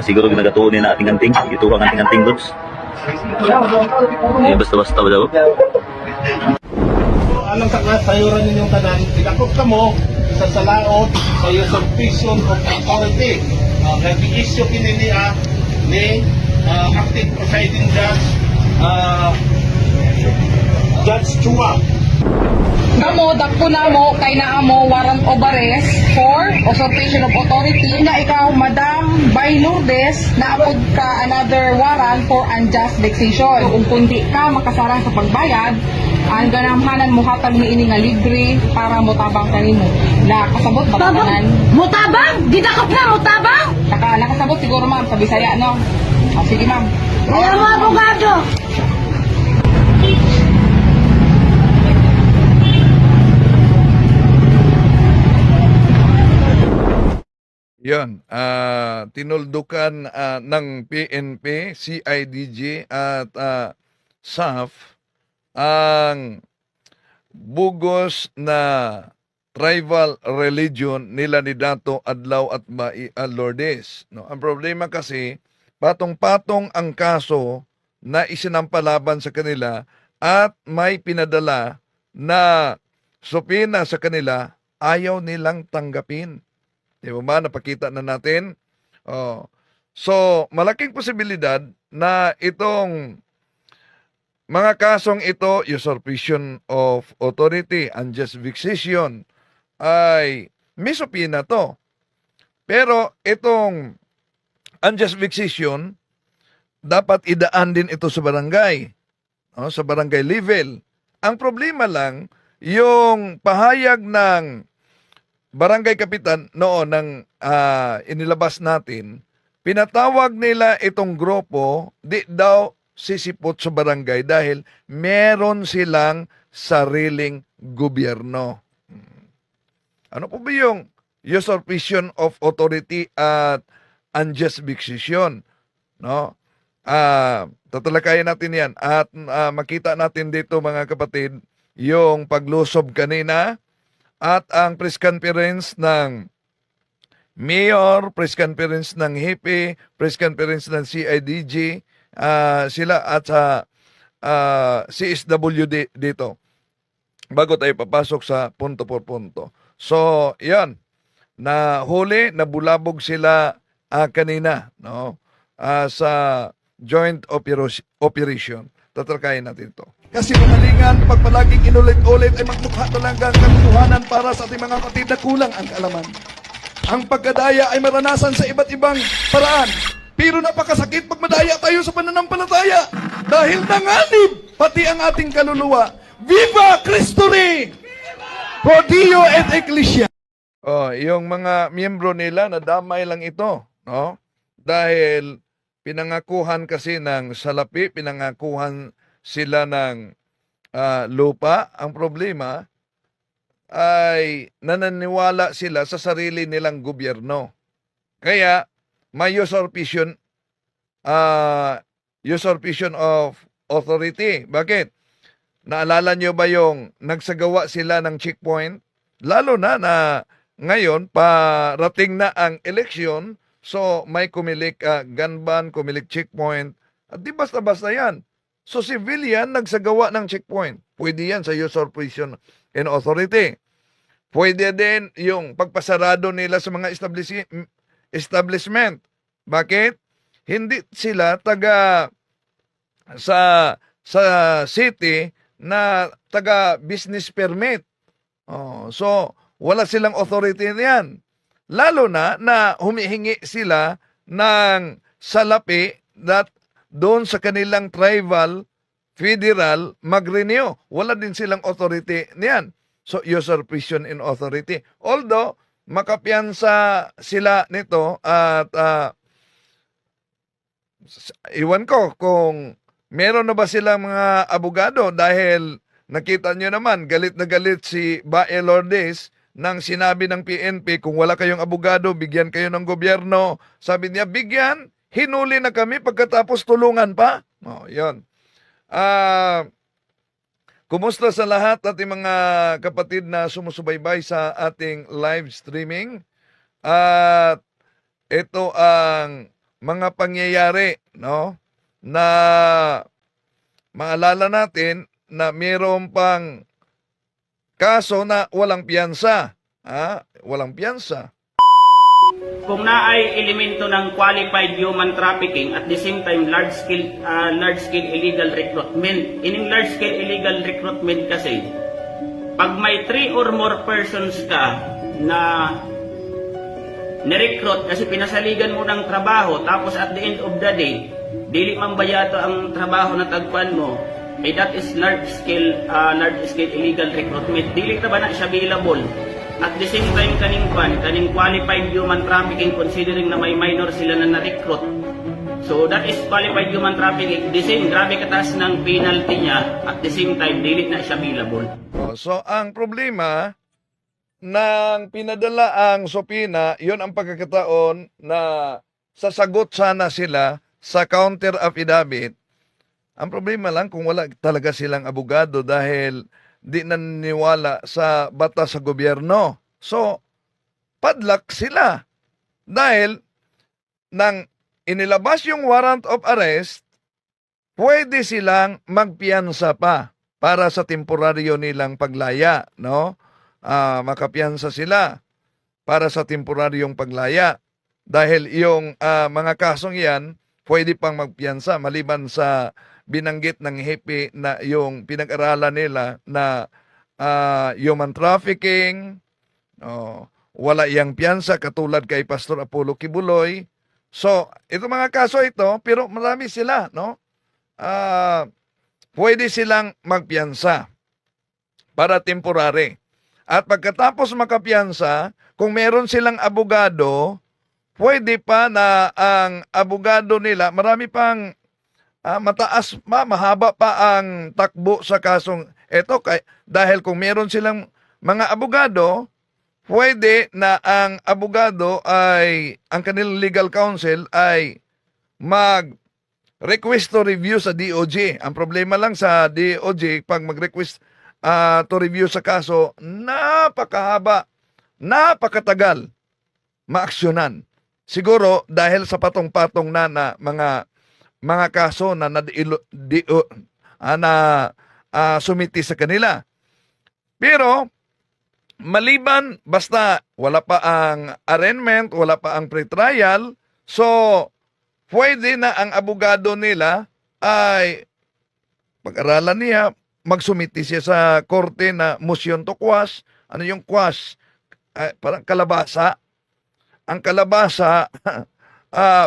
Siguro ginagatuon na ating anting. Ito ang ating anting goods. Basta-basta ba daw? Anong sayuran ninyong tanan, idakop ka mo sa salaod sa usurpation of authority. Nag-i-issue kininiya ni acting presiding judge, Judge Chua. Kamo, dakpo na mo, kay naa mo warrant of arrest for usurpation of authority na ikaw, Madam Bay Lourdes, naapod ka another warrant for unjust vexation. Kung kundi ka makasarang sa pagbayad, ang ganamhanan mo hatag ni ini nga libre para motabang kanimo. Nakasabot ba tanan? Mutabang? Didakop na, mutabang? Nakasabot siguro ma'am sa Bisaya, no? Sige ma'am. Ayaw mo, abogado. Yan, tinuldukan ng PNP, CIDG at SAF ang bugos na tribal religion nila ni Dato Adlaw at Bay Lourdes. No, ang problema kasi, patong-patong ang kaso na isinampalaban sa kanila at may pinadala na supina sa kanila, ayaw nilang tanggapin. Di ba? Napakita na natin. So, malaking posibilidad na itong mga kasong ito, usurpation of authority, unjust vexation, ay may supina to. Pero itong unjust vexation, dapat idaan din ito sa barangay. Sa barangay level. Ang problema lang, yung pahayag ng barangay kapitan noon ng inilabas natin, pinatawag nila itong grupo, di daw sisipot sa barangay dahil meron silang sariling gobyerno. Ano po ba yung usurpation of authority at unjust vexation? No? Tatalakayin natin yan at makita natin dito mga kapatid yung paglusob kanina at ang press conference ng Mayor, press conference ng HIPI, press conference ng CIDG, sila at sa CSWD dito. Bago tayo papasok sa punto por punto. So, yan. Nahuli, nabulabog sila kanina, no? Sa joint operation. Tatalakayin natin ito. Kasi kamalingan, pag palaging inulit-ulit ay magmukha talaga ang katotohanan para sa ating mga kapatid na kulang ang kaalaman. Ang pagkadaya ay maranasan sa iba't ibang paraan. Pero napakasakit pag madaya tayo sa pananampalataya. Dahil nanganib pati ang ating kaluluwa. Viva Cristo Rey! Pro Dio et Ecclesia! Yung mga miyembro nila, nadamay lang ito. No? Dahil pinangakuhan kasi ng salapi, pinangakuhan sila ng lupa. Ang problema ay nananiwala sila sa sarili nilang gobyerno. Kaya may usurpation of authority. Bakit? Naalala nyo ba yung nagsagawa sila ng checkpoint? Lalo na ngayon, parating na ang eleksyon, so may kumilik gun ban, kumilik checkpoint. At di basta-basta yan. So civilian nagsagawa ng checkpoint. Pwede yan sa usurpation in authority. Pwede din yung pagpasarado nila sa mga establishment. Bakit? Hindi sila taga sa city na taga business permit. So wala silang authority niyan. Lalo na humihingi sila ng salapi that doon sa kanilang tribal, federal, mag-renew. Wala din silang authority niyan. So, usurpation in authority. Although, makapiyansa sila nito at iwan ko kung meron na ba silang mga abogado dahil nakita nyo naman, galit na galit si Bay Lourdes nang sinabi ng PNP, kung wala kayong abogado, bigyan kayo ng gobyerno. Sabi niya, bigyan. Hinuli na kami pagkatapos tulungan pa. Yun. Kumusta sa lahat ating mga kapatid na sumusubaybay sa ating live streaming? At ito ang mga pangyayari, no? Na maalala natin na mayroon pang kaso na walang piyansa. Walang piyansa. Kung naay elemento ng qualified human trafficking at the same time large scale illegal recruitment. Ining large scale illegal recruitment kasi pag may 3 or more persons ka na ni-recruit kasi pinasaligan mo ng trabaho tapos at the end of the day dili man bayato ang trabaho na tagpuan mo, that is large scale illegal recruitment. Dili ta ba na siya available? At the same time, kaning qualified human trafficking considering na may minor sila na na-recruit. So that is qualified human trafficking. The same, grabe kataas ng penalty niya. At the same time, dili na siya available. So ang problema nang pinadala ang Sopina, yon ang pagkakataon na sasagot sana sila sa counter affidavit. Ang problema lang kung wala talaga silang abogado dahil di naniniwala sa batas sa gobyerno. So, padlak sila. Dahil nang inilabas yung warrant of arrest, pwede silang magpiyansa pa para sa temporaryo nilang paglaya, no? Makapiyansa sila para sa temporaryong paglaya. Dahil yung mga kasong yan, pwede pang magpiyansa maliban sa binanggit ng hepe na yung pinag-aralan nila na human trafficking, wala yang piyansa katulad kay Pastor Apollo Kibuloy. So, ito mga kaso ito, pero marami sila, no? Pwede silang magpiyansa para temporary. At pagkatapos makapiyansa, kung meron silang abogado, pwede pa na ang abogado nila, marami pang mataas, mahaba pa ang takbo sa kasong ito. Dahil kung meron silang mga abogado, pwede na ang abogado ay, ang kanilang legal counsel ay mag-request to review sa DOJ. Ang problema lang sa DOJ, pag mag-request to review sa kaso, napakahaba, napakatagal maaksyonan. Siguro dahil sa patong-patong na mga kaso na sumiti sa kanila. Pero maliban basta wala pa ang arraignment, wala pa ang pretrial, so pwede na ang abogado nila ay pag-aralan niya, magsumiti siya sa korte na motion to quash. Ano yung quash? Parang kalabasa. Ang kalabasa,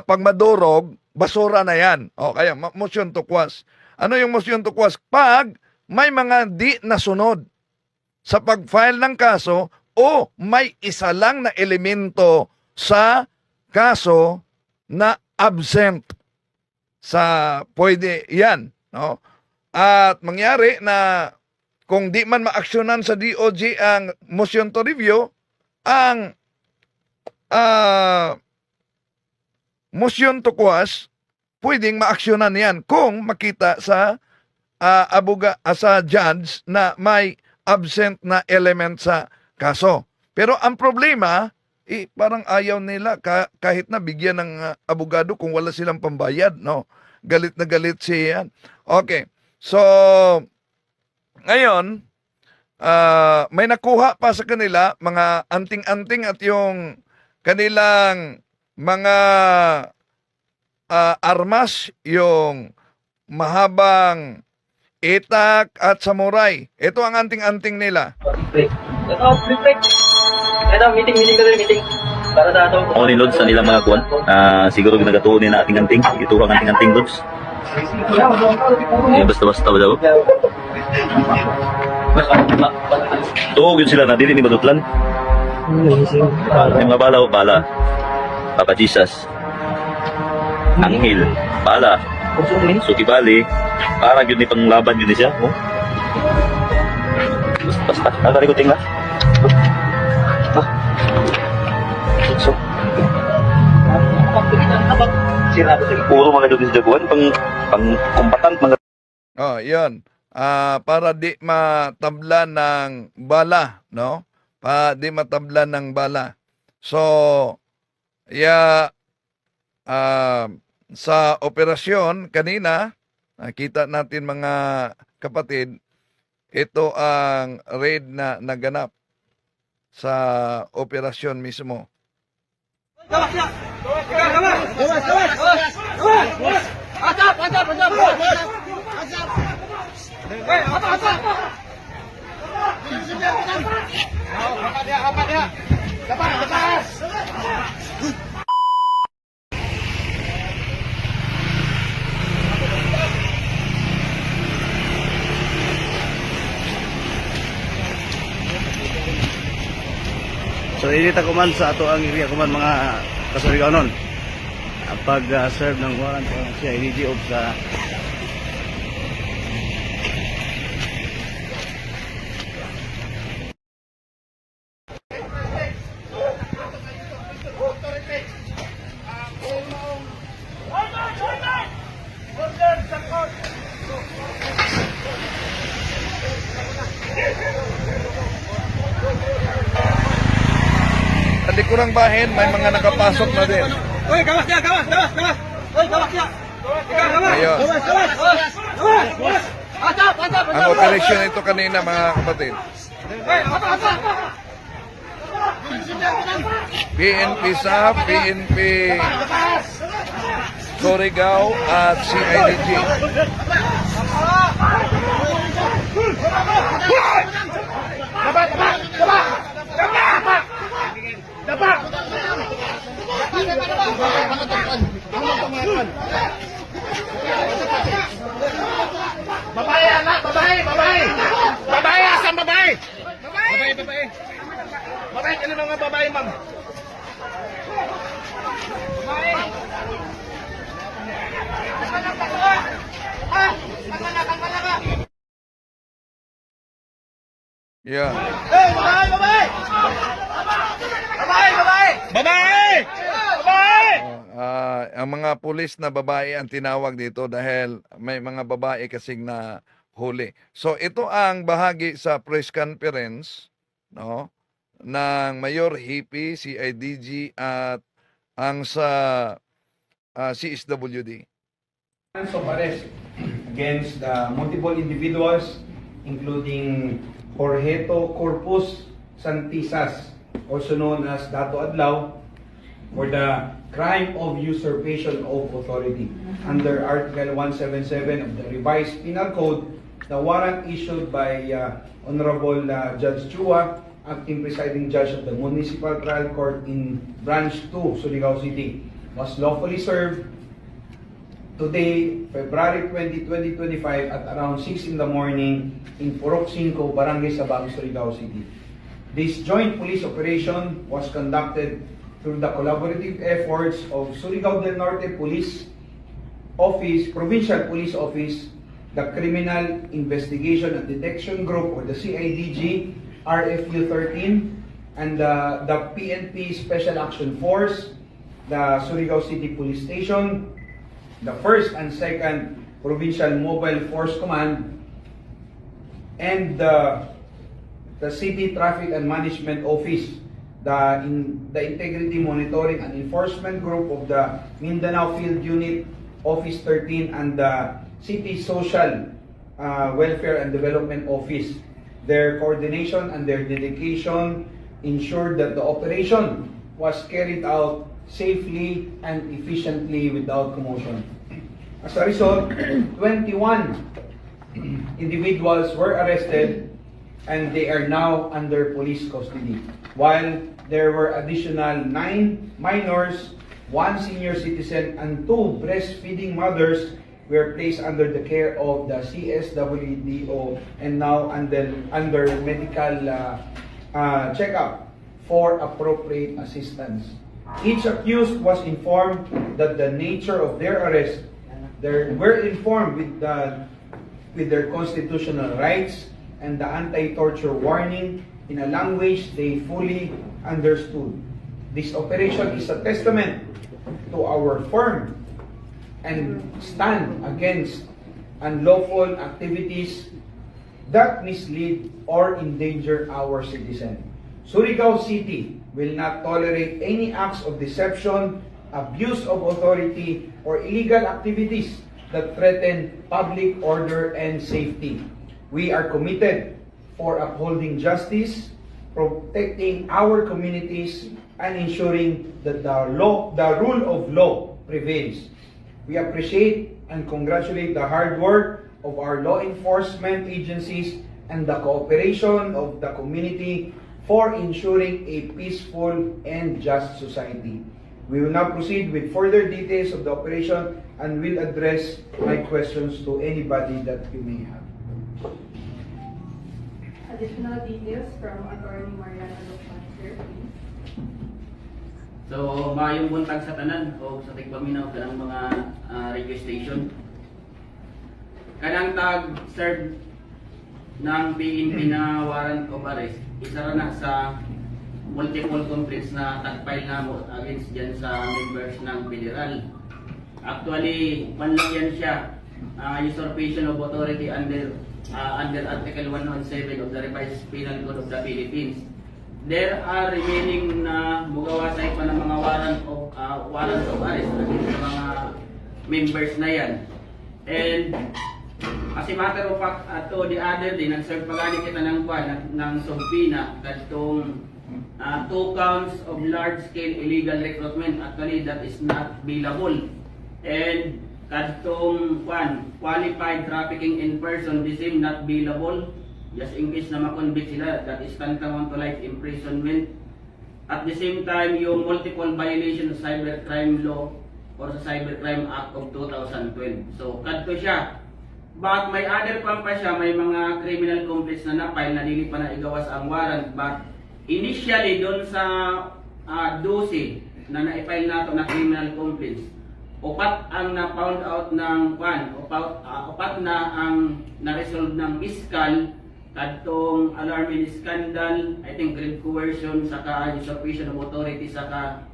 pag madurog, basura na yan. O kaya, motion to quash. Ano yung motion to quash? Pag may mga di nasunod sa pag-file ng kaso o may isa lang na elemento sa kaso na absent. Pwede yan. No? At mangyari na kung di man maaksyonan sa DOJ ang motion to review, ang motion to quash, pwedeng maaksyonan yan kung makita sa sa judge na may absent na element sa kaso. Pero ang problema, parang ayaw nila kahit na bigyan ng abogado kung wala silang pambayad, no? Galit na galit siya. Okay. So, ngayon, may nakuha pa sa kanila mga anting-anting at yung kanilang mga armas, yung mahabang itak at samurai. Ito ang anting-anting nila. Ito, meeting para sa ato. Ako ni Lods sa nilang mga kuwan. Siguro ginagatuon ni na ating-anting. Ito ang ating-anting Lods. Basta-basta ba daw? Tuog yun sila na dili ni Badutlan. Yung mga bala. Papa Jesus. Anghel. Bala. Sukibali. Parang yun ni panglaban yun ni siya. Basta. Nakarikuting na. So, puro mga doon sa jaguan, pang combatant, mga... Yan. para di matabla ng bala, no? Di matabla ng bala. So, sa operasyon kanina, nakita natin mga kapatid, ito ang raid na naganap sa operasyon mismo. So inita ko man sa ato ang area ko man mga kasurigaw nun. Pag-serve ng warrant o CIDG of sa Sa likurang bahin, may mga nakapasok na din. Uy, gawas niya, gawas! Uy, gawas niya! Ayun. Ang operasyon ito kanina, mga kapatid. PNP SAF, PNP Surigao at CIDG. Babae, anak! Babae! Babae! Asan babae? Babae, kailan mga babae, ma'am? Yeah. Hey, babae! Ang mga pulis na babae ang tinawag dito dahil may mga babae kasing na huli. So ito ang bahagi sa press conference, no, ng Mayor Hippie, CIDG at ang sa CSWD. Of arrest against multiple individuals, including Jorgeto Corpus Santisas, also known as Dato Adlaw, for the crime of usurpation of authority. Under Article 177 of the Revised Penal Code, the warrant issued by Honorable Judge Chua, acting presiding judge of the Municipal Trial Court in Branch 2, Surigao City, was lawfully served today, February 20, 2025 at around 6 in the morning in Purok 5, Barangay Sabang, Surigao City. This joint police operation was conducted through the collaborative efforts of Surigao del Norte Police Office, Provincial Police Office, the Criminal Investigation and Detection Group or the CIDG, RFU 13, and the PNP Special Action Force, the Surigao City Police Station, the 1st and 2nd Provincial Mobile Force Command, and the City Traffic and Management Office, the Integrity Monitoring and Enforcement Group of the Mindanao Field Unit, Office 13, and the City Social Welfare and Development Office. Their coordination and their dedication ensured that the operation was carried out safely and efficiently without commotion. As a result, 21 individuals were arrested and they are now under police custody, while there were additional 9 minors, 1 senior citizen, and 2 breastfeeding mothers were placed under the care of the CSWDO and now under medical checkup for appropriate assistance. Each accused was informed that the nature of their arrest, were informed with their constitutional rights and the anti-torture warning in a language they fully understood. This operation is a testament to our firm and stand against unlawful activities that mislead or endanger our citizen. Surigao City will not tolerate any acts of deception, abuse of authority, or illegal activities that threaten public order and safety. We are committed for upholding justice, protecting our communities, and ensuring that the rule of law prevails. We appreciate and congratulate the hard work of our law enforcement agencies and the cooperation of the community for ensuring a peaceful and just society. We will now proceed with further details of the operation and will address my questions to anybody that you may have. Additional details from Attorney Mariana Lopez, sir, please. So, maayong buntag sa tanan o sa tigpaminaw kanang mga radio station. Kanang tag-serve ng PNP na warrant of arrest, isa ra na sa multiple complaints na tag-file na mo against dyan sa members ng federal. Actually, panlagyan siya usurpation of authority under Article 117 of the Revised Penal Code of the Philippines. There are remaining na mugawasay pa ng mga warrant of arrest against sa mga members na yan. And as a matter of fact, to the other day, nag-serve pagani kita ng subpoena katong 2 counts of large-scale illegal recruitment. Actually, that is not bailable. And katong qualified trafficking in person, the same not bailable. Just in case na makonvict sila, that is tantamount to life imprisonment. At the same time, yung multiple violation of cybercrime law or sa Cybercrime Act of 2012. So, kadto siya. But may other pa siya, may mga criminal complaints na na-file na dili pa na igawas ang warrant. But initially, doon sa 12 na na-file nato na criminal complaints, upat ang na-found out ng upat na ang na-resolve ng fiscal kadtong alarming scandal, I think grave coercion, saka usurpation of authority, saka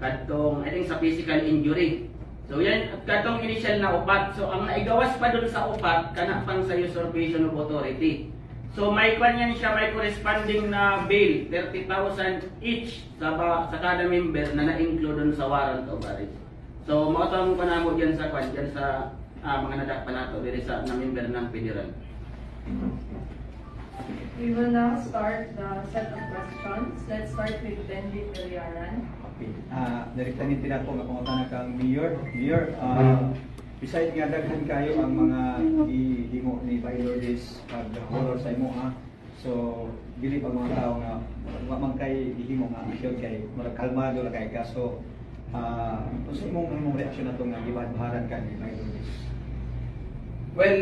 kadtong I think sa physical injury. So yan, at kadtong initial na upat. So ang naigawas pa doon sa upat kana pang sa usurpation of authority. So may kanyan siya, may corresponding na bail 30,000 each sa kada member na na-include doon sa warrant of arrest. So makatawag ko na mo diyan sa diyan sa mga nadakpan nato diri sa na member ng federal. We will now start the set of questions. Let's start with Benji Villaran. Okay. Direktanin din ako nga pangutana kang Mayor. Mayor, besides nga daghan kayo ang mga ihimo ni Baylor this horror sa imo ha. So, dili pa mga tao nga wa man kay ihimo nga action kay murag kalmado ra kay kaso sa imong reaksyon nato nga gibadbaran ka ni Baylor this. Well,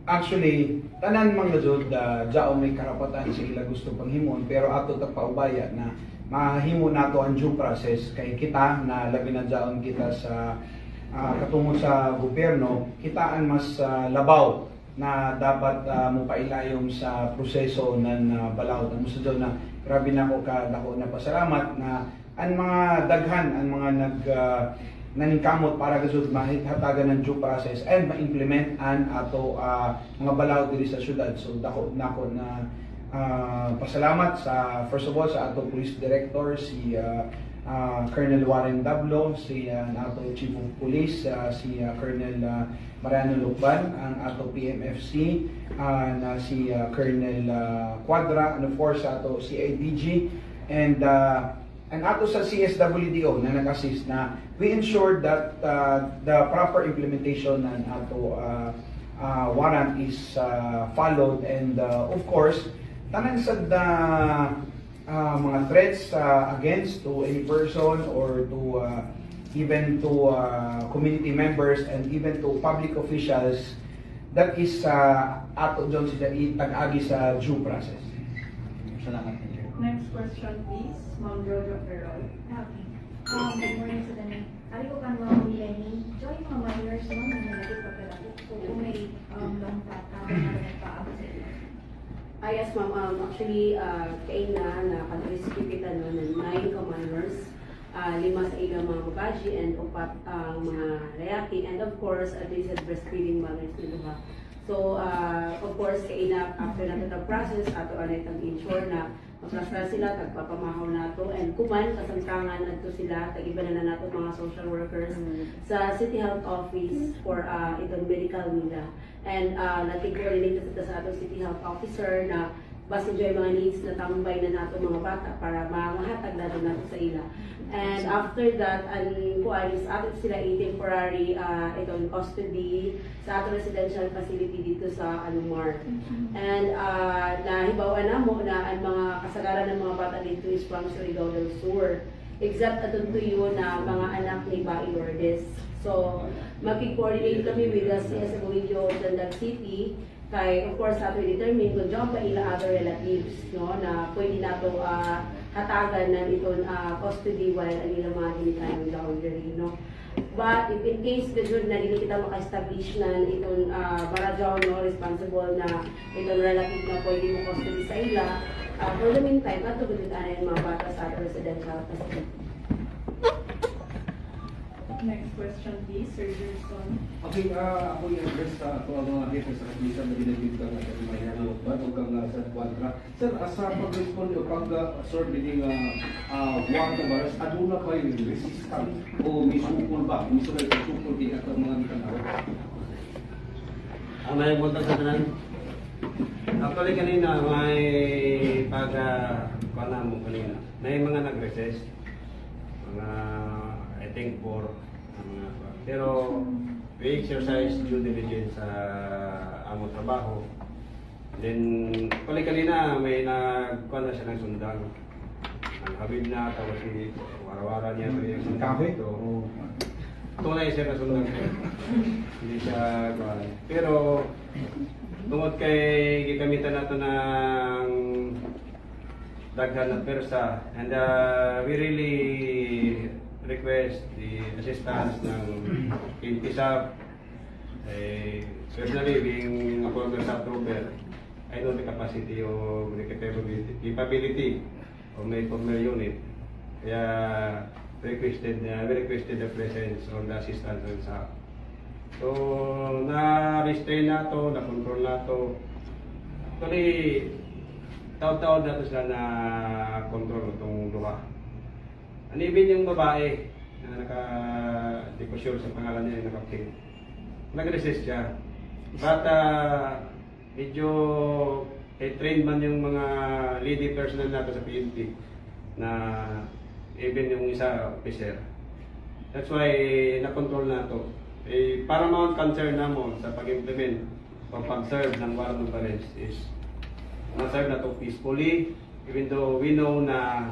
actually, tanan mga jud jaon may karapatan sila gusto panghimon pero ato ta paubaya na mahimo nato ang due process kay kita na labi na jaon kita sa katungod sa gobyerno kitaan mas labaw na dapat mopailayom sa proseso ng balaod ang musadyo na grabe na ko kadako na pasalamat na ang mga daghan ang mga naningkamot para gazud mahitagan ng due process and ma-implement an ato mga balaod diri sa syudad. So dako nako na pasalamat sa first of all sa ato police director si Colonel Warren Dablo, si ato chief of police si Colonel Mariano Lukban, ang ato PMFC na si Colonel Quadra, and of course ato CIDG and ato sa CSWDO na nag-assist na we ensured that the proper implementation ng ato warrant is followed and of course tanan sa mga threats against to any person or to even to community members and even to public officials that is ato dyan sila itag-agi sa due process. Salamat. Next question, please. Ma'am Jojo Ferrol. Good morning sa tanan. Ari ko kan mga Lenny. Joy mga minors mo na nalagay pa pala. So kung may long tata na nagpaabot sa ila. Yes ma'am, actually, kay na kadrescue kita no, ng 9 ka minors lima sa ilang mga babaji and upat ang mga layaki, and of course at least breastfeeding mothers nila. So of course kay ina after nato the process ato anay tag-ensure na maglastar sila, tagpapamahaw nato, and kuman kasangkangan adto sila, tag-iba na nato mga social workers sa City Health Office for itong medical nila. And natig-coordinate sa atong City Health Officer na basta yung mga needs na tambay na nato mga bata para mahatag na nato sa ila. And after that, is ato sila temporary itong custody sa ato residential facility dito sa Alumar. And nahibawan na mo na ang mga kasagaran ng mga bata dito is from Surigao del Sur. Except atong tuyo na mga anak ni Bai Lourdes. So, makik-coordinate kami with the CSWO Dandag City kay of course ato determine kung job pa ila other relatives no na pwede nato hatagan na itong custody while ang ilang mga ginikain boundary no. But if in case gud na dili kita maka-establish na itong barangay no responsible na itong relative na pwede mo custody sa ila, for the meantime ato gud ana yung mga bata sa ato residential facility. Next question please, Sir Gerson. Okay, ako yung address sa ako ang mga hepe sa kapisan na ginagid ka nga sa Mayano ba o kang sa Quadra. Sir, sa pag-respond o kang sir bining buwan na baras, aduna ba yung resistance o misukul ba? Misulay misukul din at mga mitanaw? Ang may buntag sa tanan. Actually kanina may pag-kuha mo kanina. May mga nag-resist. Mga I think for pero we exercise due diligence sa among trabaho. Then kanina may nagkuha na siya ng sundan. Ang habib na tapos si warawara niya yung sundan ito. Tunay siya na sundan siya. Hindi siya kuha. Pero tungod kay gigamitan nato ng daghan na persa, and we really request the assistance ng PNP-SAP. Personally, being a former SAP trooper, I know the capacity of the capability of my former unit. Kaya we requested the presence of the assistance ng SAP. So, na-restrain nato, na-control nato. Actually, taon-taon nato sila na-control itong luha. And even yung babae na di ko sure sa pangalan niya yung naka-pink, nag-resist siya. But medyo trained man yung mga leading personnel nato sa PNP na even yung isa officer. That's why na-control nato. Paramount concern namo sa pag-implement o pag-serve ng warrant of arrest is ma-serve na to peacefully, even though we know na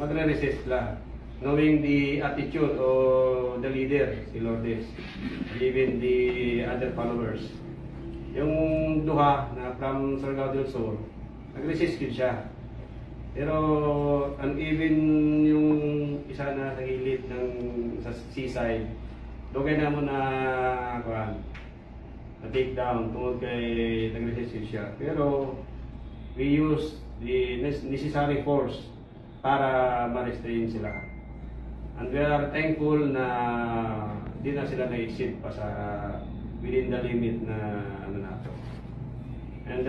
magre-resist sila. Knowing the attitude of the leader, si Lourdes, even the other followers. Yung duha na from Surigao del Sur, nag-resist siya. Pero even yung isa na sa gilid ng sa seaside, dugay na mo na take down tungkol kay nag-resist siya. Pero we use the necessary force para ma-restrain sila. And we are thankful na di na sila naisip pa sa within the limit na ano nato. And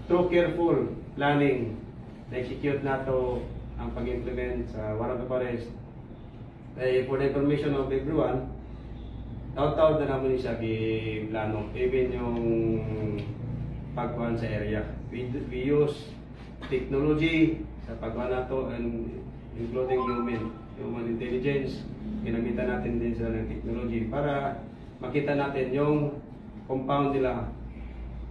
through careful planning, na-execute nato ang pag-implement sa warrant of arrest. For the information of everyone, taon-taon na naman siya plano, even yung pagkuhan sa area. We use technology sa pagkuhan nato and including human intelligence. Ginamitan natin din sila ng technology para makita natin yung compound nila.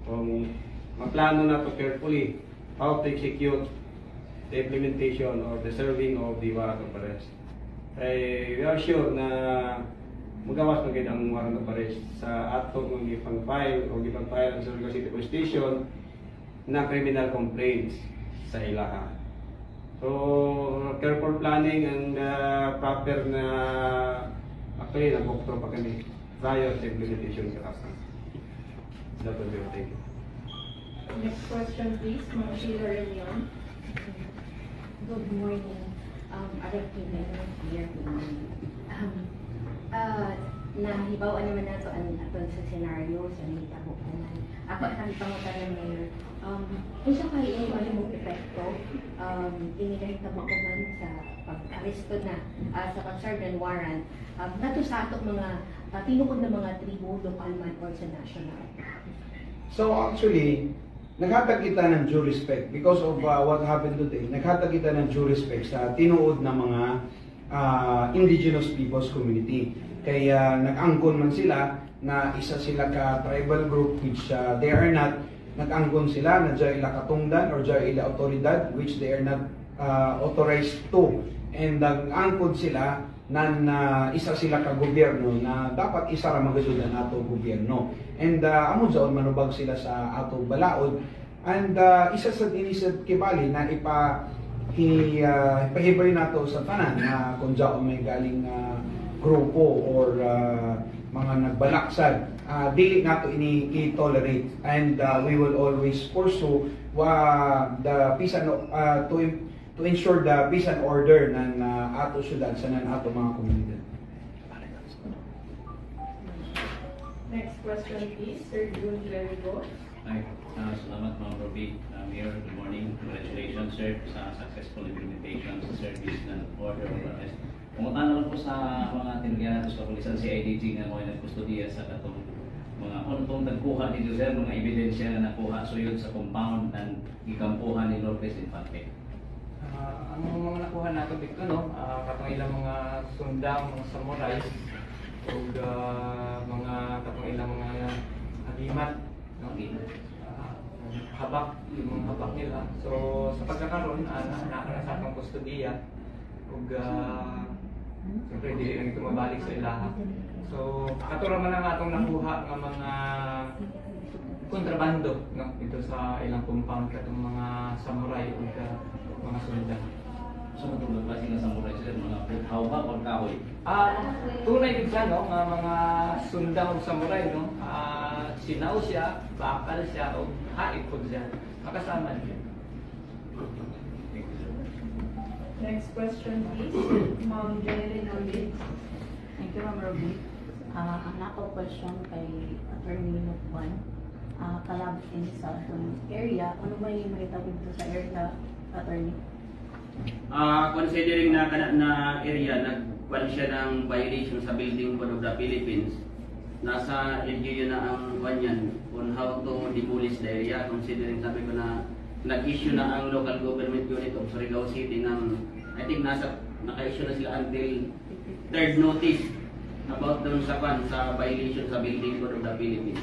Kung maplano na to carefully how to execute the implementation or the serving of the warrant of arrest. We are sure na magawas magiging ang warrant of arrest sa ato ng ipang-file o ipang-file sa Surigao City Police Station na criminal complaints sa ilaha. So, careful planning and proper na actually nag-octro pa kami prior to implementation sa kasan. That will be all. Thank you. Next question please, Ma'am Sheila Reunion. Good morning. nahibawan naman nato ang aton sa senaryo sa nahitabo naman. Ako at ang pangutan ng mayor, kung sa kayo yung malimong epekto, inigahitabo ko man sa pag-aresto na sa pag-serve ng warrant, nato sa atong mga tinuod na mga tribo, local man or sa national. So actually, naghatag kita ng due respect because of what happened today. Naghatag kita ng due respect sa tinuod na mga indigenous peoples community. Kaya nag-angkon man sila na isa sila ka tribal group which they are not. Nag-angkon sila na dya ila katungdan or dya ila autoridad which they are not authorized to. And nag-angkon sila na isa sila ka gobyerno na dapat isa ra magadudan ato gobyerno. And amon saon manubag sila sa ato balaod. And isa sa inisad kibali na ipahibay nato sa tanan na kung dyan may galing grupo or mga nagbalaksad, dili nato ini i-tolerate, and we will always pursue the peace and to ensure the peace and order ng ato syudad sa nan ato mga komunidad. Next question please, Sir June Clerigo. Hi, salamat mga Robbie. Mayor, good morning. Congratulations sir sa successful implementation sa service ng order of arrest. Pumunta na lang po sa mga tinugyan natin sa kapulisan CIDG nga mga nagkustudiya sa katong mga untong nagkuha ni sir, mga ebidensya na nakuha so yun sa compound ng ikampuhan ni Lourdes Infante. Ang mga nakuha nato dito, no, katong ilang mga sundang, mga samurai, o mga katong ilang mga hagimat, no, habak, yung mga habak nila. So sa pagkakaroon, naka na sa atong kustudiya, ug siyempre dili lang ito mabalik sa ilaha. So katuro man ang atong nakuha ng mga kontrabando, no, dito sa ilang compound katong mga samurai ug mga sundang. So matulog ba sila samurai sir, mga hawak o kahoy? Tunay din siya, no, nga mga sundang ug samurai, no, sinaw siya, bakal siya o haip po siya, makasama niya. Next question please, Ma'am Jeneline Alvin. Thank you, Ma'am Ruby. Ang nako question kay Attorney Nukwan, kalabot din sa atong area, ano ba yung makitawid dito sa area, Attorney? Considering na area, nagkuhan siya ng violation sa Building Code of the Philippines, nasa LGU na ang kanyan on how to demolish the area, considering sabi ko na nag-issue na ang local government unit of Surigao City ng, I think naka-issue na sila until third notice about dun sa violation sa Building Code of the Philippines.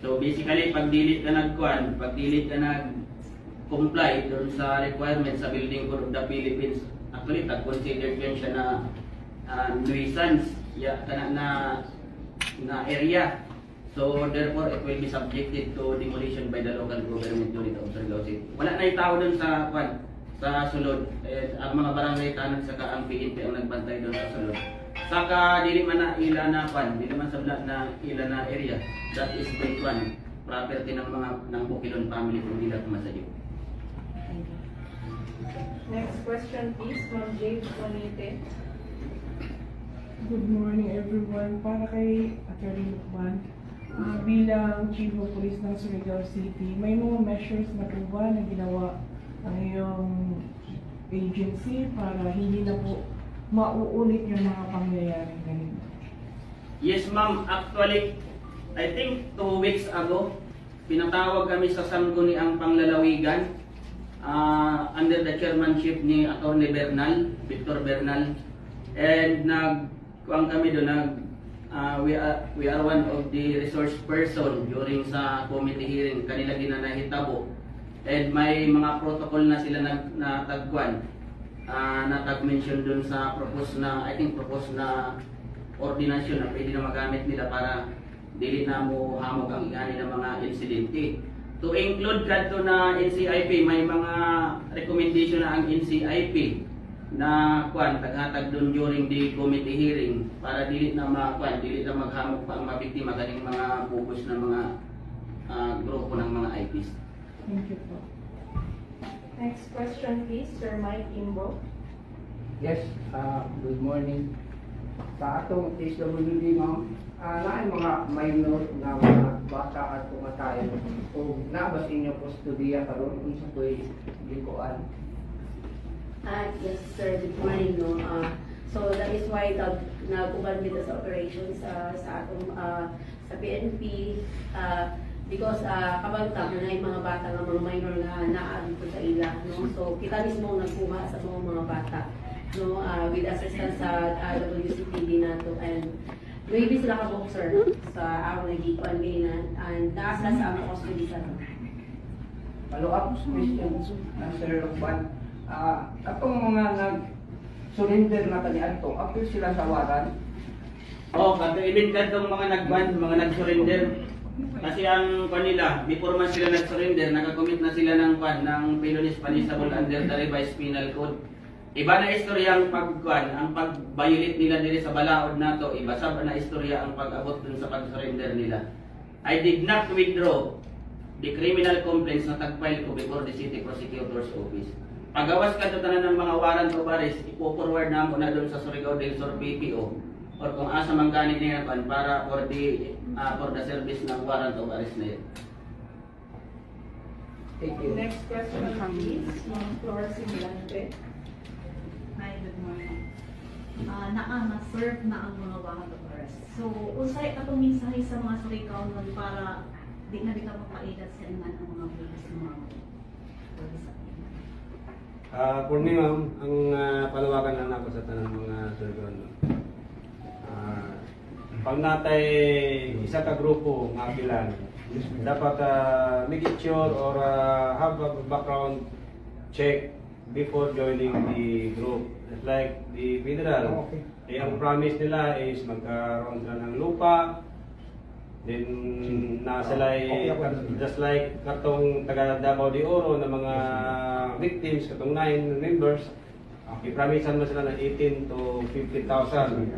So basically, pag dilit ka nag-comply dun sa requirements sa Building Code of the Philippines, actually, considered yan siya na nuisance na area. So therefore, it will be subjected to demolition by the local government unit of Surigao City. Wala na itao dun sa sulod. Ang mga barangay tanag saka ang PNP ang nagbantay doon sa sulod. Saka dili man na ila na dili man sabla na ila na area. That is grade 1, property ng Bukilon family kung dila tumasadyo. Next question please, Ma'am James Juanite. Good morning everyone. Para kay Attorney Lukman, bilang Chief of Police ng Surigao City, may mga measures na po ba na ginawa ang iyong agency para hindi na po mauulit yung mga pangyayaring ganito? Yes ma'am, actually, I think 2 weeks ago, pinatawag kami sa Sangguniang Panglalawigan under the chairmanship ni Atty. Victor Bernal, and kami doon, we are one of the resource person during sa committee hearing kanila ginanahitabo, and may mga protocol na sila natagkuan natag-mention dun sa propose na ordinasyon na pwede na magamit nila para dili na mo hamog ang igani ng mga insidente. To include kadto na NCIP, may mga recommendation na ang NCIP na taghatag doon during the committee hearing para dili na maghamog pa ang mabiktima kaning mga focus ng mga grupo ng mga IPs. Thank you po. Next question please, Sir Mike Imbo. Yes, good morning. Sa atong SWD mo, naay mga minor na mga bata at kumatayo o nabas inyo kustudiya karon unsa ko'y likuan. Yes, sir. Good morning. No? So that is why nag-uban dito sa operations sa atong sa PNP because kabalo ta na yung mga bata nga mga minor nga naa dito sa ila. No? So kita mismo nagkuha sa mga bata no with assistance sa WCPD nato and maybe sila ka boxer sa ako nagikuan ganyan and naasa sa among custody sa Follow-up question, Sir Lukban. Katong mga nag-surrender na kaniadto, apil sila sa waran? Kato ibig kadtong mga nag-surrender. Kasi ang kanila, before man sila nag-surrender, nakakommit na sila ng felonies punishable under the revised penal code. Iba na istorya ang ang pag-violate nila diri sa balaod nato, iba sab na istorya ang pag-abot dun sa pag-surrender nila. I did not withdraw the criminal complaints na tag-file ko before the City Prosecutor's Office. Pagawas ka tanan ng mga warrant of arrest, ipo-forward na mo na doon sa Surigao del Sur PPO or kung asa man gani niya para for the service ng warrant of arrest na yun. Thank you. Next question, please. Flor Similante. Hi, good morning. Na-serve na ang mga warrant of arrest. So, usay atong mensahe sa mga Surigao nun para di na bitaw magpailat sa iman ang mga pulis ng mga For me, ma'am, ang palawakan lang ako sa tanang mga Surigao. Pag natay isa ka grupo nga pilan, dapat make it sure or have a background check before joining the group. Just like the federal, ang promise nila is magkaroon sila ng lupa, then sila just like katong taga Davao de Oro na mga victims, katong 9 members, i-promisean mo sila ng 18 to 50,000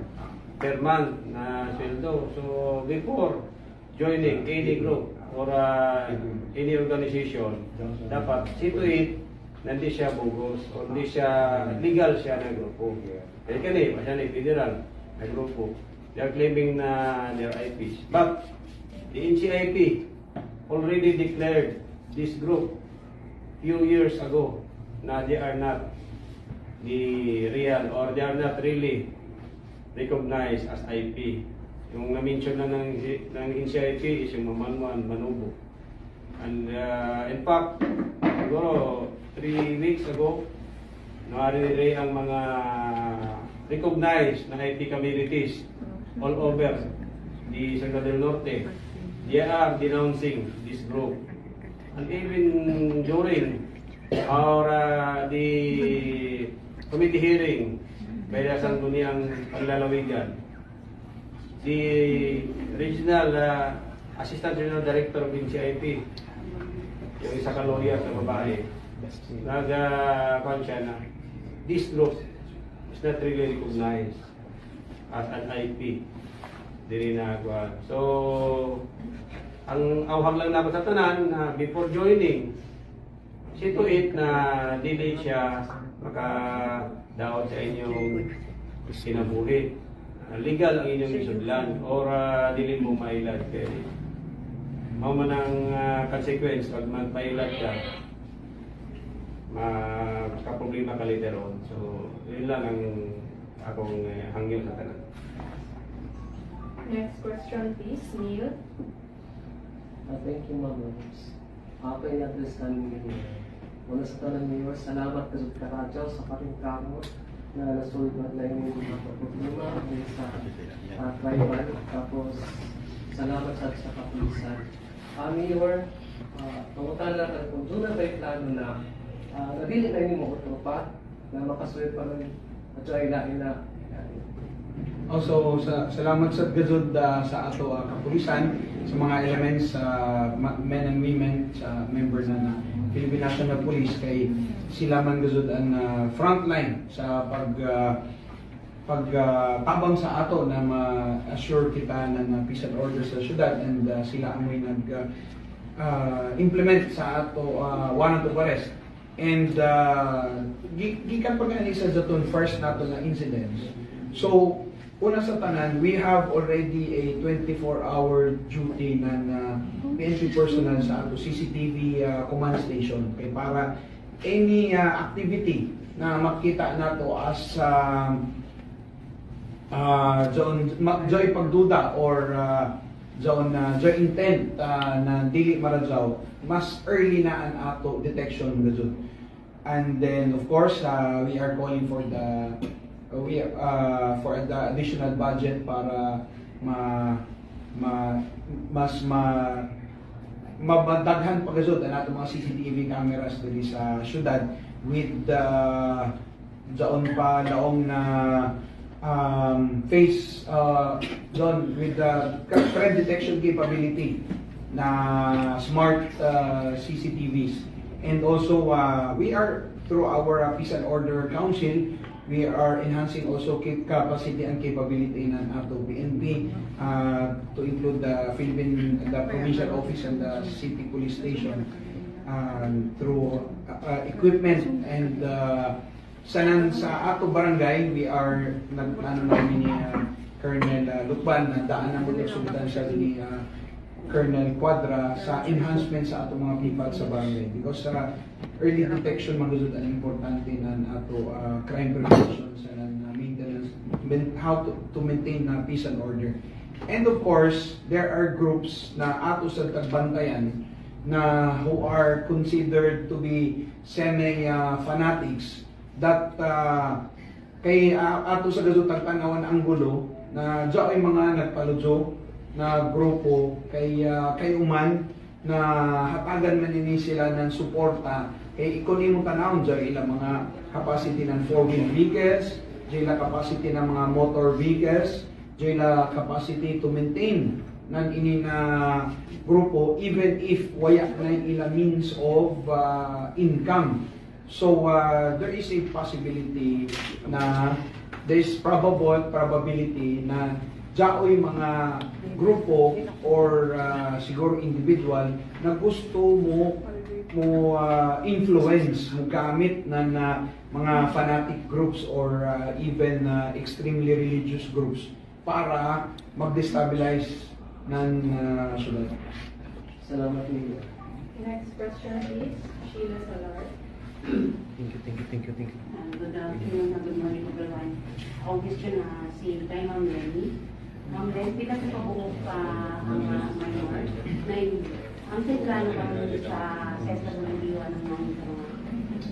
per month na sweldo. So before joining any group or any organization, dapat see to it na hindi siya bogus o hindi siya legal siya na grupo. Kaya kani, pasya ni federal na grupo. They are claiming na they are IPs. But the NCIP already declared this group few years ago na they are not the real or they are not really recognized as IP. Yung na-mention na ng NCIP is yung Mamanwan, Manubo. And in fact, siguro 3 weeks ago, naririri ang mga recognized na IP communities all over the Surigao del Norte. They are denouncing this group. And even during our the committee hearing by the Sangguniang Panlalawigan, the regional Assistant Regional Director of NCIP, yung isa ka lawyer na babae, nag-kwan siya na this group is not really recognized as an IP. Dili na kwan. So, ang awhag lang na sa tanan na before joining, see to it na dili siya makadaot sa inyong kinabuhi. Legal ang inyong isudlan or dili mo mailad. Kaya mao man ang consequence pag magpailat ka, makaproblema ka later on. So, yun lang ang akong hangyo sa tanan. Next question, please, Neil. Thank you, Ma'am. Ako ay address namin ngayon. Una sa tanan niyo, salamat ka sa karadyo sa paringkamo na nasulbat na yung mga problema sa tribal. Tapos, salamat sa kapulisan. Mayor, pangutan lang kung doon na ba'y plano na nabili na yung mga tropa na makasulit pa rin at ay na. Also, salamat sa gazud sa ato kapulisan, sa mga elements, men and women, sa member na Philippine National Police, kay sila man gazud ang frontline sa pagtabang sa ato na ma-assure kita na peace and order sa syudad, and sila ang may nag-implement sa ato warrant of arrest. And gikan pa nga sa Zatun first nato na incidents. So, una sa tanan, we have already a 24-hour duty ng PNP personnel sa ato CCTV command station kay para any activity na makita nato as joy pagduda or joy intent na dili maradyaw, mas early na ang ato detection gud. And then of course we are calling for the additional budget para mabadaghan pa gud ang ato mga CCTV cameras diri sa syudad with laong na face done with the threat detection capability na smart CCTVs. And also we are through our Peace and Order Council, we are enhancing also capacity and capability ng ato PNP to include the provincial office and the city police station through equipment and sa ato barangay, we are namin ni Colonel Lukban na daan ang mga sulitan siya ni Colonel Quadra sa enhancement sa ato mga people sa barangay because early detection magusod ang importante ng ato crime prevention sa maintenance, how to maintain peace and order. And of course, there are groups na ato sa tagbantayan na who are considered to be semi-fanatics that kay ato sa gasutang tanawan ang gulo na diya ay mga nagpaludyo na grupo kay uman na hatagan man ini sila ng suporta kay ikon mo tanawon diya ilang mga capacity ng 4-wheel vehicles, diya ilang capacity ng mga motor vehicles, diya ilang capacity to maintain ng ini na grupo even if waya na ilang means of income. So there is a possibility na there is probability na jaoy mga grupo or siguro individual na gusto mo influence mo gamit ng mga fanatic groups or even extremely religious groups para mag-destabilize ng syudad. Salamat niyo. Next question please, Sheila Salar. Thank you. Good afternoon and good morning everyone. Ako question na si kay Ma'am Lenny. Ma'am Lenny, pila sa pabuok ang minor na ang plano ba sa sesta ng diwan ng mga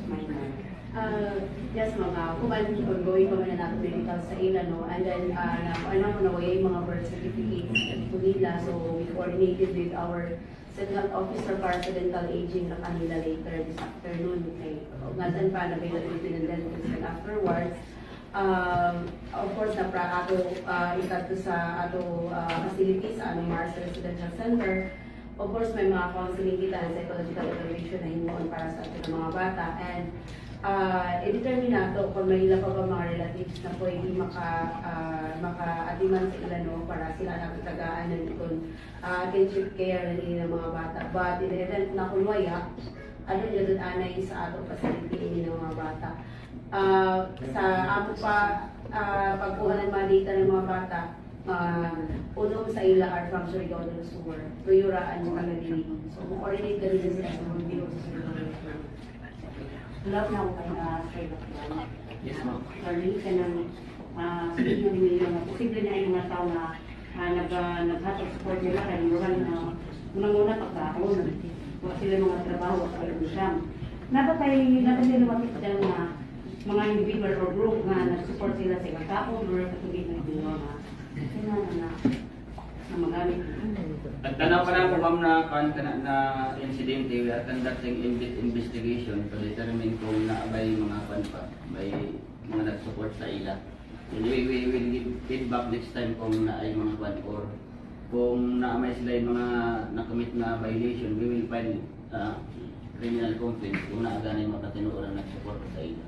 minor? Yes, kumain ongoing pa man na natin medical sa ila, no? And then, naway mga birth certificates to nila. So, we coordinated with our Senate Officer para sa dental aging na kanila later this afternoon. Okay. Ngayon pa, availability ng dentist and afterwards. Of course, itato sa ato facilities sa aming Mars Residential Center. Of course, may mga counseling kita and psychological evaluation na hinuon para sa ating mga bata. And i-determine nato kung may ilan pa ba mga relatives na pwede maka-adiman sa ilan, no, para sila nakatagaan ng itong kinship care ng mga bata. But in the event na kunwaya, ano nyo doon anay sa atong facility ng mga bata. Sa ato pa pagkuha ng mga data ng mga bata, unong sa ila are from Surigao del Sur, tuyuraan mo kalagini. So, coordinate ka rin sila sa mga biro sa Surigao del Sur. Love na ako kayo na sa iba. Yes, ma'am. Sorry, ka nang sabihin nyo nila na posible na yung mga tao na naghatag support nila kaya murang na unang-una pagkakaon. Kung sila mga trabaho sa kalusyam. Dapat nila lumapit dyan na mga individual or group na nag-support sila sa ibang tao or katugid na ibang mga na magamit. At tanaw pa na po ma'am na insidente, we are conducting investigation to determine kung naabay mga pa, may mga nag-support sa ila. And we will give feedback next time kung naay mga kwan or kung naamay sila yung mga nakamit na violation, we will file criminal complaint kung naaganay mga katinuoran nag-support sa ila.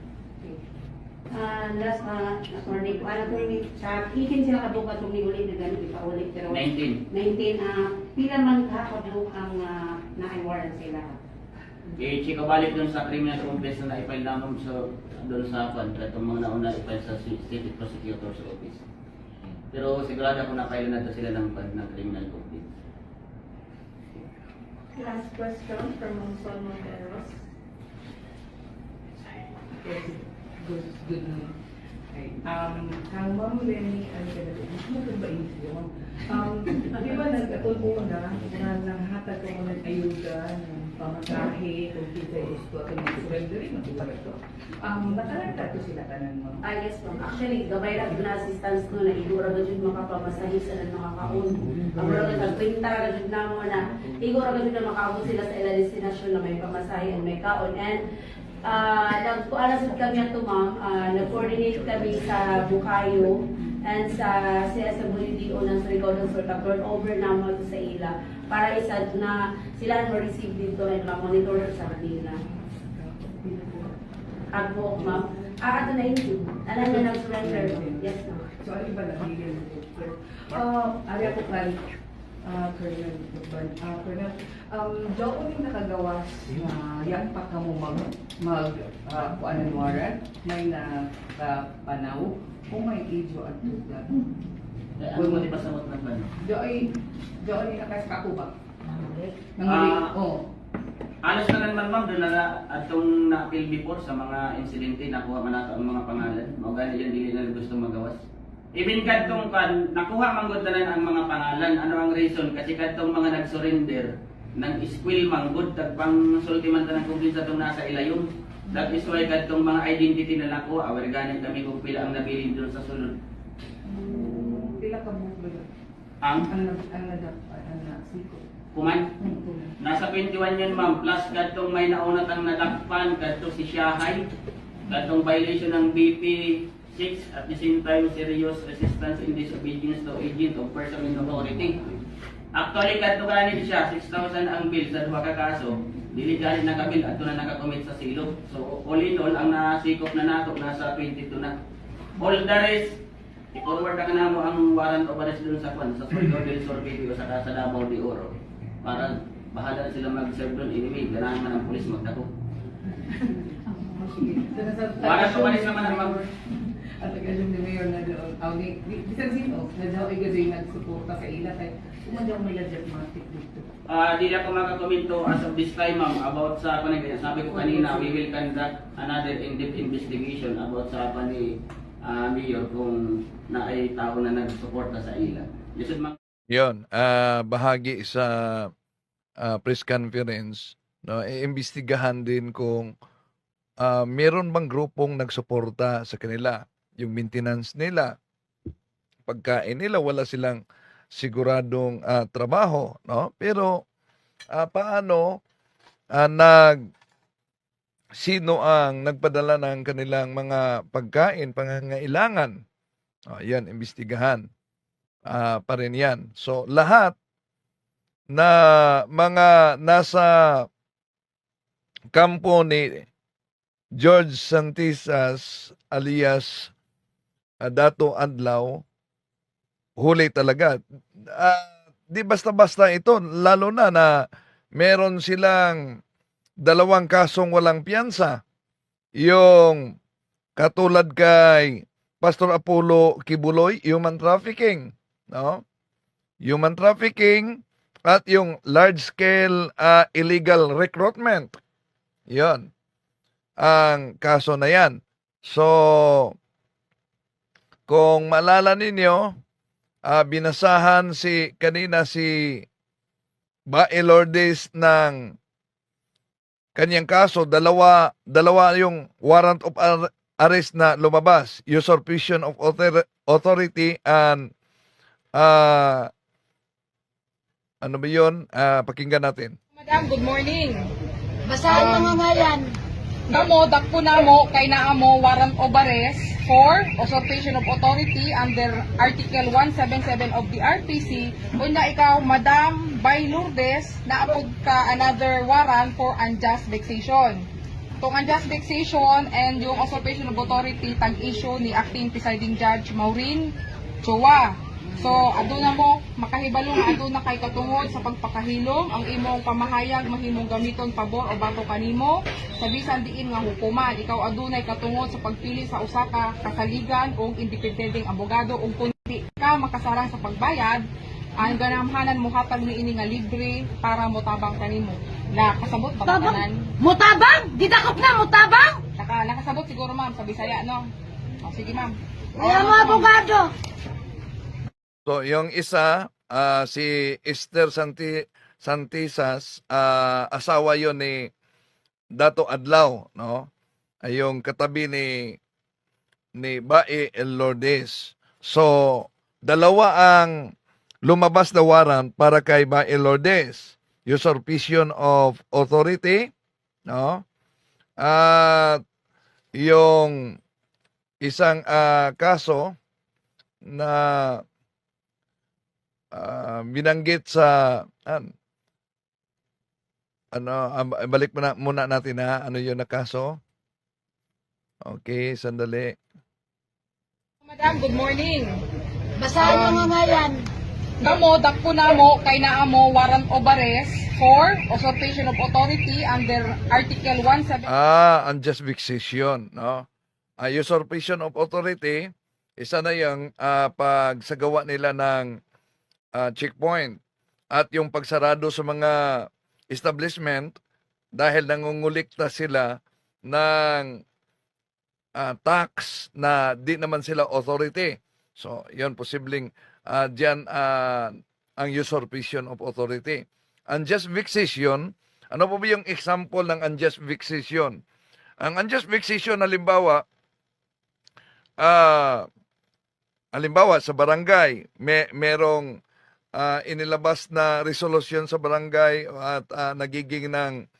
Last attorney ko, alam ko sa ikin sila kabuka itong niulit na gano'n, ipaulit. 19. Pila man kabuk ang na-warrant sila? i-check balik dun sa criminal complaints na na-file namin doon sa itong mga nauna i-file sa City Prosecutor's Office. Pero sigurado ako na-file na ito sila ng criminal complaints. Last question from Monson Monteros. Good news. Kang Ma'am Lenny, ano ka na ito? Ano ba ini siya, Ma'am? Di ba nagkatulpo na nanghatag ko ng ayuda, ng pamatahe, kung kita gusto at ng surrendering, matulad ito. Nakalagta ito sila kanan, Ma'am? Yes, ma'am. Actually, gabay lang na assistance no na igura ga jud makapamasahe sa nakakaon. Ang mga nagkwenta ga jud namo na igura ga jud na makaabot sila sa ila destination na may pamasahe and may kaon. And nagkuala sad kami ato ma'am, nag-coordinate kami sa Bukayo and sa CSWDO ng Surigao del Sur, turn over namo ito sa ila para isa na sila ma-receive dito and ma-monitor sa kanila. Ako, ma'am. Ato na yun. Alam na nag-surrender. Yes, ma'am. So, ano ba nabigyan mo? Ari ako kay Colonel Tuban. Colonel, doon yung nakagawas na yan pa ka mo mag-kuanan warrant, may nakapanaw, kung may idyo at tugan. Ano mo di ba sa mga ba? Doon yung nakaskakubak. Alas na naman ma'am, doon na atong na-appeal before sa mga insidente, nakuha man nato ang mga pangalan. Mga gani yan, dili na gusto magawas. Even kadtong nakuha man gud tanan ang mga pangalan. Ano ang reason? Kasi kadtong mga nag-surrender, nag-squill man gud, tagpang sulti man tanan kung sa itong nasa ilayon. That is why kadtong mga identity na nakuha, awar gani kami kung pila ang nabilin doon sa sulod. Pila ka mo ba? Ang siko. Kuman? Nasa 21 yun ma'am, plus kadtong may naunat ang nadakpan, kadtong si Shahay, kadtong violation ng BP 6, at the same time serious resistance in disobedience to agent of person in authority. Actually, kadtong kanil siya, 6,000 ang bill sa duha ka kaso, dili galit nakabil at na nakakommit sa silog. So all in all, ang nasikop na nato, nasa 22 na. All the rest, i-forward ka na mo ang warrant of arrest dun sa Surigao del Sur PPO sa Davao de Oro. Para bahala na sila mag-serve doon. Anyway, ganahan man ang pulis magdako. Warrant of arrest naman ang mag... At nag-alam ni Mayor na doon, bisan sino, na daw ay gazoy nagsuporta sa ila, kaya kumadaw may legitimatic dito. Di ako makakomento as of this time ma'am about sa panay. Sabi ko kanina, we will conduct another in-depth investigation about sa panay Mayor kung na ay tao na nagsuporta sa ila. Yun, bahagi sa press conference, no, iimbestigahan din kung meron bang grupong nagsuporta sa kanila, yung maintenance nila, pagkain nila, wala silang siguradong trabaho, no? Pero paano sino ang nagpadala ng kanilang mga pagkain, pangangailangan? Yan, imbestigahan pa rin yan. So, lahat na mga nasa kampo ni George Santisas alias Dato Adlaw, huli talaga. Di basta-basta ito, lalo na meron silang 2 kasong walang piyansa. Yung katulad kay Pastor Apollo Kibuloy, human trafficking, no? Human trafficking at yung large-scale illegal recruitment. 'Yon ang kaso na yan. So, kung maalala ninyo, binasahan kanina si Bae Lourdes ng kanyang kaso, dalawa yung warrant of arrest na lumabas, usurpation of authority and ano ba yun? Pakinggan natin. Madam, good morning. Basahan mga ngalan. Kamo, dakpo na mo, kay naa mo warrant of arrest for usurpation of authority under Article 177 of the RPC. Una ikaw, Madam Bae Lourdes, naapod ka another warrant for unjust vexation. Itong unjust vexation and yung usurpation of authority, tag-issue ni Acting Presiding Judge Maureen Chua. So, aduna mo, makahibalo nga aduna kay katungod sa pagpakahilom, ang imong pamahayag mahimong gamiton pabor o bato kanimo, sa bisan diin nga hukuman, ikaw adunay katungod sa pagpili sa usa ka kasaligan o independenteng abogado ug kung di ka makasarang sa pagbayad, ang ganamhanan mo hatag niini nga libre para motabang kanimo. Nakasabot ba ka tanan? Mutabang? Didakop na, mutabang? Nakasabot siguro ma'am sa Bisaya, no? O, sige ma'am. Ayaw mo, abogado. So, yung isa, si Esther Santisas, asawa yon ni Dato Adlaw, no? Ay yung katabi ni Bae El Lourdes. So, dalawa ang lumabas na warrant para kay Bae Lourdes. Usurpation of authority, no? At yung isang kaso na binanggit sa balik muna natin ano yun na kaso. Okay, sandali. Madam, good morning. Basahan mo nga yan. Kamo, dakpo na mo, kay naa mo warrant of arrest for usurpation of authority under Article 170. Unjust vexation, no? Usurpation of authority, isa na yung pagsagawa nila ng checkpoint at yung pagsarado sa mga establishment dahil nangungulikta sila ng tax na di naman sila authority. So, yun posibleng diyan ang usurpation of authority. Unjust vexation, ano po ba yung example ng unjust vexation? Ang unjust vexation, halimbawa sa barangay, merong inilabas na resolusyon sa barangay at nagiging ng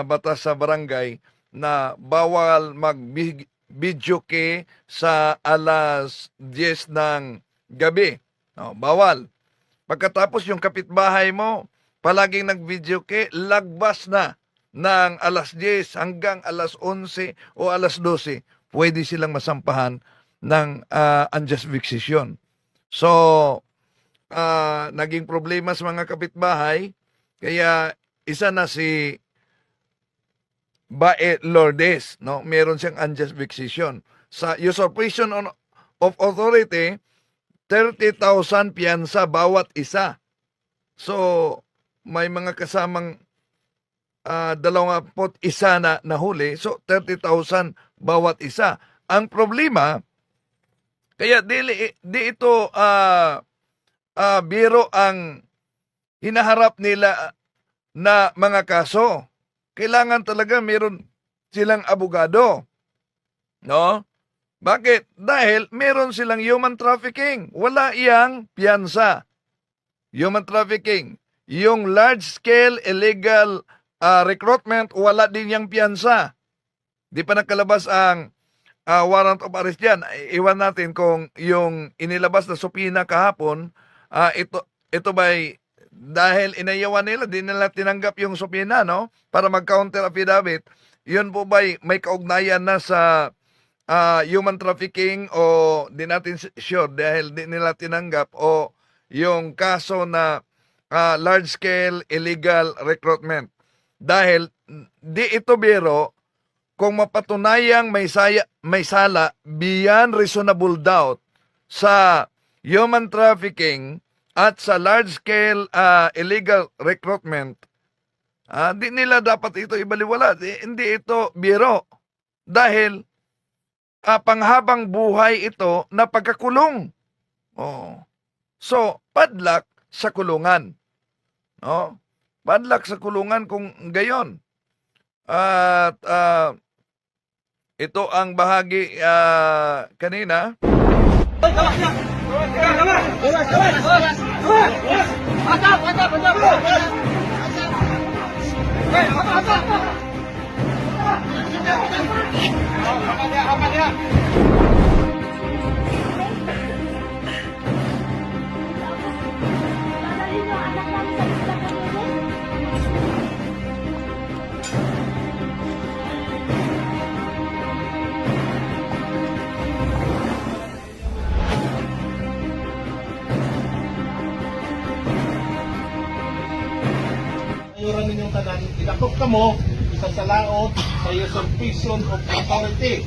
batas sa barangay na bawal mag-videoke sa alas 10 ng gabi. No, bawal. Pagkatapos yung kapitbahay mo, palaging nag-videoke, lagbas na ng alas 10 hanggang alas 11 o alas 12, pwede silang masampahan ng unjust vexation. So, naging problema sa mga kapitbahay, kaya isa na si Bae Lourdes, no? Meron siyang unjust vexation. Sa usurpation of authority, 30,000 piyansa bawat isa. So, may mga kasamang 21 na nahuli. So, 30,000 bawat isa. Ang problema, kaya di ito biro ang hinaharap nila na mga kaso. Kailangan talaga meron silang abogado. No? Bakit? Dahil meron silang human trafficking. Wala iyang piyansa. Human trafficking. Yung large-scale illegal recruitment, wala din yung piyansa. Di pa nakalabas ang warrant of arrest dyan. Iwan natin kung yung inilabas na subpoena kahapon, ito ba'y dahil inayawan nila, di nila tinanggap yung subpoena, no? Para mag-counter affidavit, yun po ba'y may kaugnayan na sa human trafficking o di natin sure dahil di nila tinanggap o yung kaso na large-scale illegal recruitment. Dahil di ito biro kung mapatunayang may sala beyond reasonable doubt sa human trafficking at sa large-scale illegal recruitment, di nila dapat ito ibaliwala. Hindi ito biro. Dahil panghabang buhay ito na pagkakulong. Oh. So, padlak sa kulungan. No? Padlak sa kulungan kung gayon. At ito ang bahagi kanina. Idakop ka mo sa salaod sa usurpation of authority.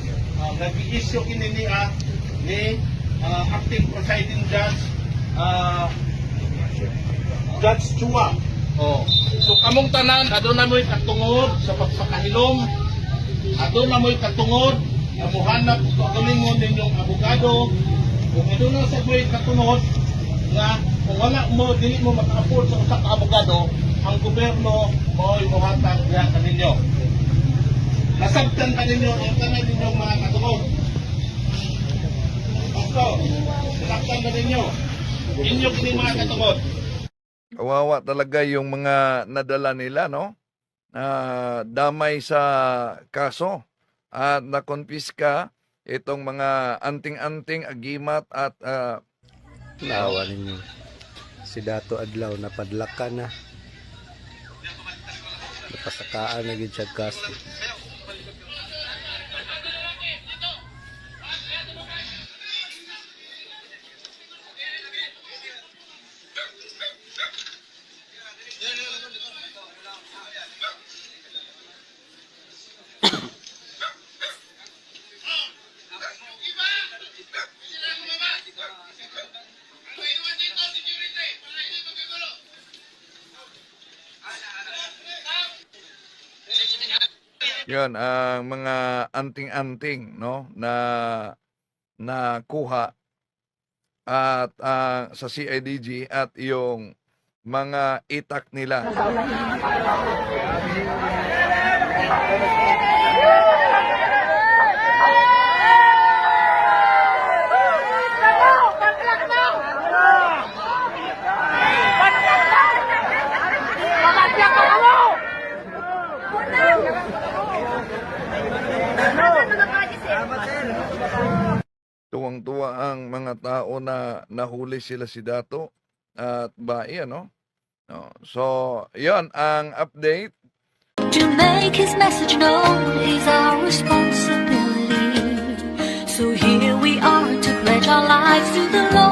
Nag-i-issue kini ni acting presiding judge Judge Chua. So kamong tanan aduna mo'y katungod sa pagpakahilom, aduna mo'y katungod na muhanap ug galingon ninyong abogado, ug aduna sa mo'y katungod nga kung wala mo dili mo maka-afford sa usa ka abogado, ang gobyerno mo'y muhatag diha kaninyo. Nasabtan ka ninyo ang tanan ninyong mga katungod. Opo, nasabtan ka ninyo. Inyo kini mga katungod. Kawawa talaga yung mga nadala nila, no? Damay sa kaso at nakonpiska itong mga anting-anting, agimat at Naawa ninyo. Si Dato Adlaw napadlakan na. Napasakaan na gid siya kaso. Yun, ang mga anting-anting, no, na nakuha at sa CIDG at yung mga itak nila. Tuwang-tuwa ang mga tao na nahuli sila si Dato at Bai, ano? No. So, yon ang update. To make his message known is our responsibility. So here we are to pledge our lives to the Lord.